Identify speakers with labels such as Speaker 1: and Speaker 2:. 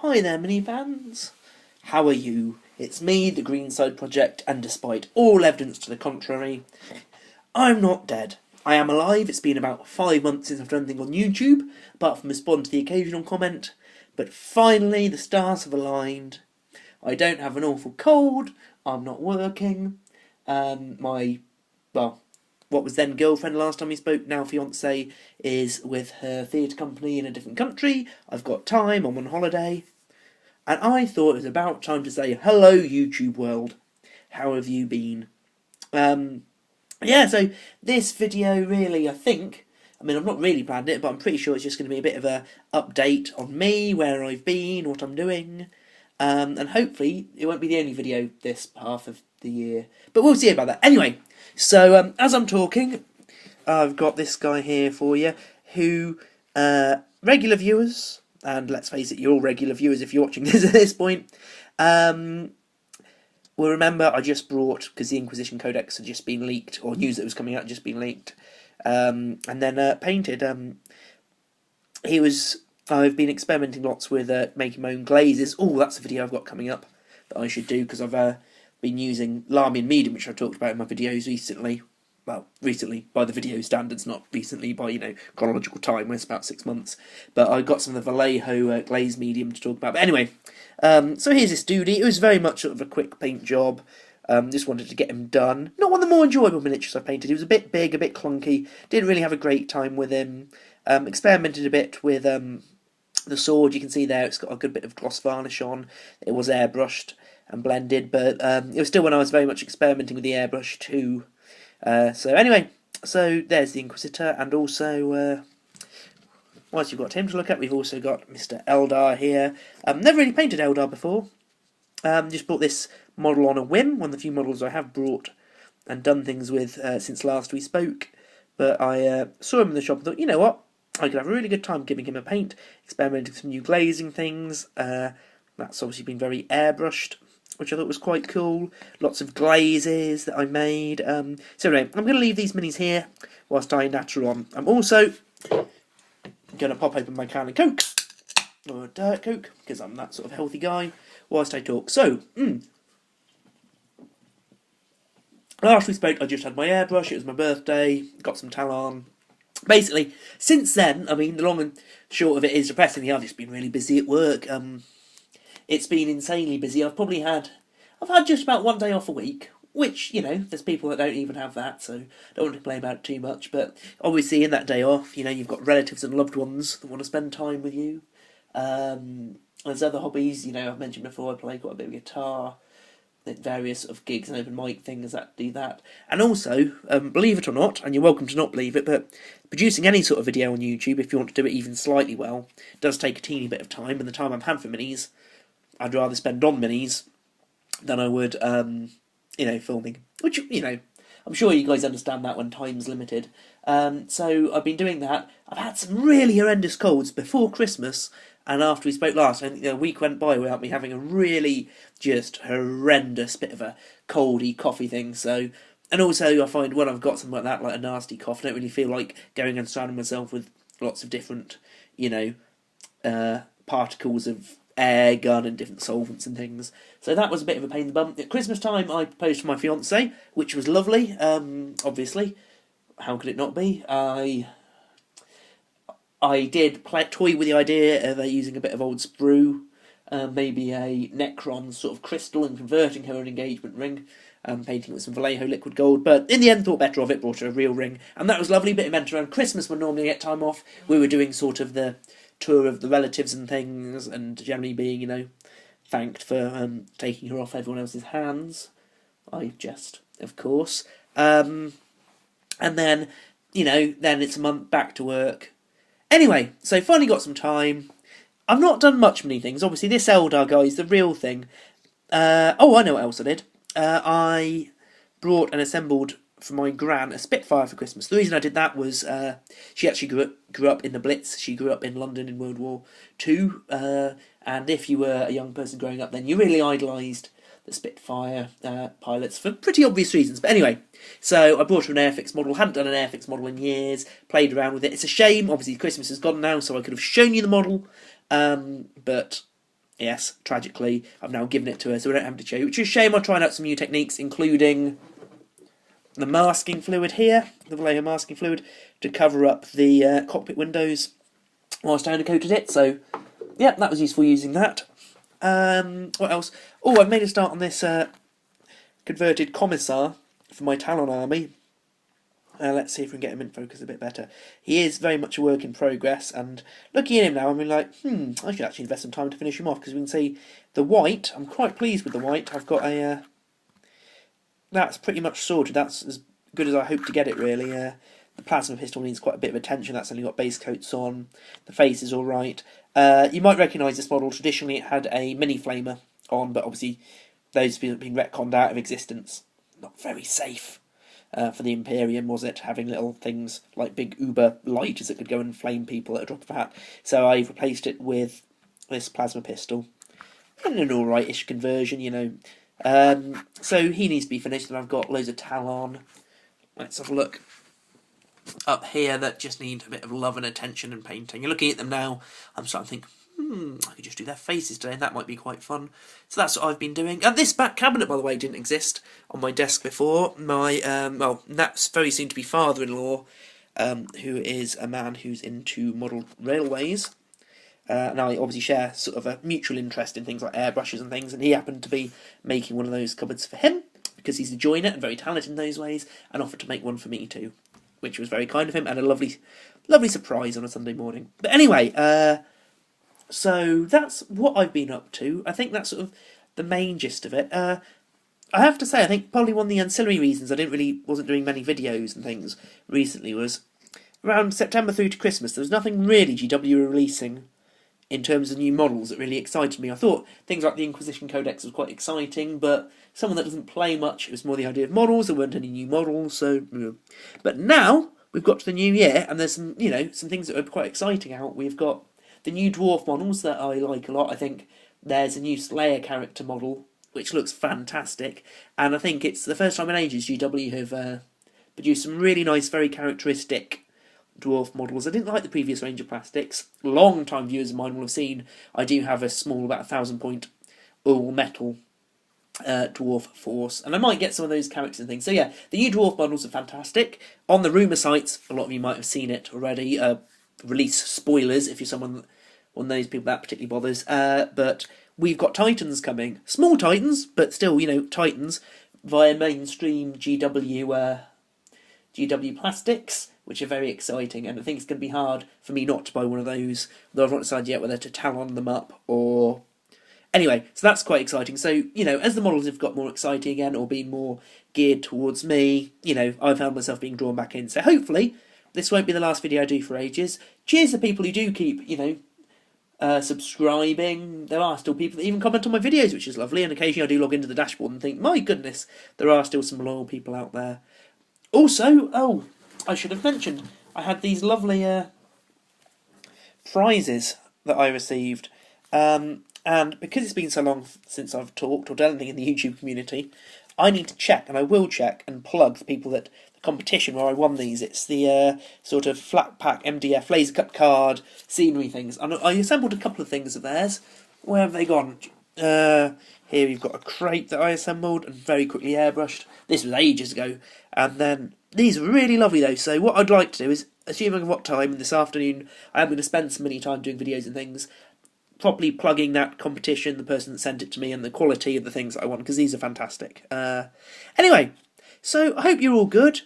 Speaker 1: Hi there, minifans. How are you? It's me, the Greenside Project, and despite all evidence to the contrary, I'm not dead. I am alive. It's been about 5 months since I've done anything on YouTube, apart from respond to the occasional comment, but finally the stars have aligned. I don't have an awful cold, I'm not working, what was then girlfriend last time we spoke, now fiancée, is with her theatre company in a different country. I've got time, I'm on holiday. And I thought it was about time to say, hello YouTube world, how have you been? So this video really, I'm not really planning it, but I'm pretty sure it's just going to be a bit of a update on me, where I've been, what I'm doing. And hopefully it won't be the only video this half of the year, but we'll see about that. Anyway, so as I'm talking, I've got this guy here for you, who, regular viewers, and let's face it, you're all regular viewers if you're watching this at this point, will remember I just brought, because the Inquisition Codex had just been leaked, or news that was coming out had just been leaked, and then painted. I've been experimenting lots with making my own glazes. Oh, that's a video I've got coming up that I should do, because I've been using Lamian medium, which I've talked about in my videos recently. Well, recently by the video standards, not recently by, chronological time, where it's about 6 months. But I got some of the Vallejo glaze medium to talk about. But anyway, so here's this doodie. It was very much sort of a quick paint job. Just wanted to get him done. Not one of the more enjoyable miniatures I painted. He was a bit big, a bit clunky. Didn't really have a great time with him. Experimented a bit with the sword. You can see there it's got a good bit of gloss varnish on. It was airbrushed and blended, but it was still when I was very much experimenting with the airbrush too. So anyway, so there's the Inquisitor, and also, whilst you've got him to look at, we've also got Mr. Eldar here. Never really painted Eldar before. Just brought this model on a whim, one of the few models I have brought and done things with since last we spoke. But I saw him in the shop and thought, you know what, I could have a really good time giving him a paint, experimenting with some new glazing things. That's obviously been very airbrushed, which I thought was quite cool. Lots of glazes that I made. So anyway, I'm going to leave these minis here whilst I natter on. I'm also going to pop open my can of Coke, or Diet Coke, because I'm that sort of healthy guy, whilst I talk. So, last we spoke, I just had my airbrush, it was my birthday, got some talon. Basically, since then, the long and short of it is, depressingly, I've just been really busy at work. It's been insanely busy. I've had just about one day off a week, which, there's people that don't even have that, so don't want to complain about it too much. But obviously, in that day off, you've got relatives and loved ones that want to spend time with you. There's other hobbies, I've mentioned before, I play quite a bit of guitar, various sort of gigs and open mic things that do that. And also, believe it or not, and you're welcome to not believe it, but producing any sort of video on YouTube, if you want to do it even slightly well, does take a teeny bit of time, and the time I've had for minis, I'd rather spend on minis than I would, filming. Which, I'm sure you guys understand that when time's limited. So I've been doing that. I've had some really horrendous colds before Christmas, and after we spoke last, I think a week went by without me having a really just horrendous bit of a coldy, coughy thing. So, and also I find when I've got something like that, like a nasty cough, I don't really feel like going and surrounding myself with lots of different, particles of air gun and different solvents and things. So that was a bit of a pain in the bum. At Christmas time, I proposed to my fiancée, which was lovely. Obviously, how could it not be? I did toy with the idea of using a bit of old sprue, maybe a Necron sort of crystal, and converting her an engagement ring, painting it with some Vallejo liquid gold. But in the end, thought better of it, brought her a real ring, and that was lovely. But it meant around Christmas, when normally get time off, we were doing sort of the tour of the relatives and things, and generally being, thanked for taking her off everyone else's hands. I jest, of course. And then, then it's a month back to work. Anyway, so finally got some time. I've not done much many things. Obviously, this Eldar guy is the real thing. I know what else I did. I brought and assembled for my gran a Spitfire for Christmas. The reason I did that was she actually grew up in the Blitz. She grew up in London in World War II. And if you were a young person growing up then, you really idolised the Spitfire pilots for pretty obvious reasons. But anyway, so I brought her an Airfix model. Hadn't done an Airfix model in years. Played around with it. It's a shame. Obviously, Christmas is gone now, so I could have shown you the model. But yes, tragically, I've now given it to her, so we don't have to show you. Which is a shame. I'm trying out some new techniques, including the masking fluid here, the Vallejo masking fluid, to cover up the cockpit windows whilst I undercoated it. So, yeah, that was useful using that. What else? Oh, I've made a start on this converted commissar for my Talon army. Let's see if we can get him in focus a bit better. He is very much a work in progress, and looking at him now, I'm like, I should actually invest some time to finish him off, because we can see the white. I'm quite pleased with the white. I've got a... that's pretty much sorted. That's as good as I hope to get it, really. The plasma pistol needs quite a bit of attention. That's only got base coats on. The face is all right. You might recognise this model. Traditionally, it had a mini flamer on, but obviously those have been retconned out of existence. Not very safe for the Imperium, was it? Having little things like big uber lighters that could go and flame people at a drop of a hat. So I replaced it with this plasma pistol. In an alright-ish conversion, you know. So he needs to be finished, and I've got loads of Talon. Let's have a look up here that just need a bit of love and attention and painting. You're looking at them now, I'm starting to think, I could just do their faces today, and that might be quite fun. So that's what I've been doing. And this back cabinet, by the way, didn't exist on my desk before. My, well, Nat's very soon to be father-in-law, who is a man who's into model railways. And I obviously share sort of a mutual interest in things like airbrushes and things, and he happened to be making one of those cupboards for him, because he's a joiner and very talented in those ways, and offered to make one for me too, which was very kind of him, and a lovely, lovely surprise on a Sunday morning. But anyway, so that's what I've been up to. I think that's sort of the main gist of it. I have to say, I think probably one of the ancillary reasons I wasn't doing many videos and things recently was around September through to Christmas. There was nothing really GW were releasing in terms of new models that really excited me. I thought things like the Inquisition Codex was quite exciting, but someone that doesn't play much, it was more the idea of models. There weren't any new models, so... But now we've got to the new year, and there's some, you know, some things that are quite exciting out. We've got the new dwarf models that I like a lot. I think there's a new Slayer character model, which looks fantastic, and I think it's the first time in ages GW have produced some really nice, very characteristic dwarf models. I didn't like the previous range of plastics. Long-time viewers of mine will have seen I do have a small, about 1,000-point all-metal dwarf force, and I might get some of those characters and things. So yeah, the new dwarf models are fantastic. On the rumour sites, a lot of you might have seen it already. Release spoilers if you're one of those people that particularly bothers. But we've got Titans coming. Small Titans, but still, you know, Titans via mainstream GW plastics, which are very exciting, and I think it's going to be hard for me not to buy one of those, though I've not decided yet whether to Talon them up or... Anyway, so that's quite exciting. So, you know, as the models have got more exciting again, or been more geared towards me, you know, I found myself being drawn back in. So hopefully, this won't be the last video I do for ages. Cheers to people who do keep, you know, subscribing. There are still people that even comment on my videos, which is lovely, and occasionally I do log into the dashboard and think, my goodness, there are still some loyal people out there. Also, oh, I should have mentioned, I had these lovely prizes that I received, and because it's been so long since I've talked or done anything in the YouTube community, I need to check, and I will check and plug the people that the competition where I won these. It's the sort of flat pack MDF laser cut card scenery things, and I assembled a couple of things of theirs. Where have they gone? Here we've got a crate that I assembled and very quickly airbrushed. This was ages ago, and then these are really lovely though. So what I'd like to do is, assuming what time this afternoon I am going to spend some mini time doing videos and things, properly plugging that competition, the person that sent it to me, and the quality of the things that I want, because these are fantastic. Anyway, so I hope you're all good.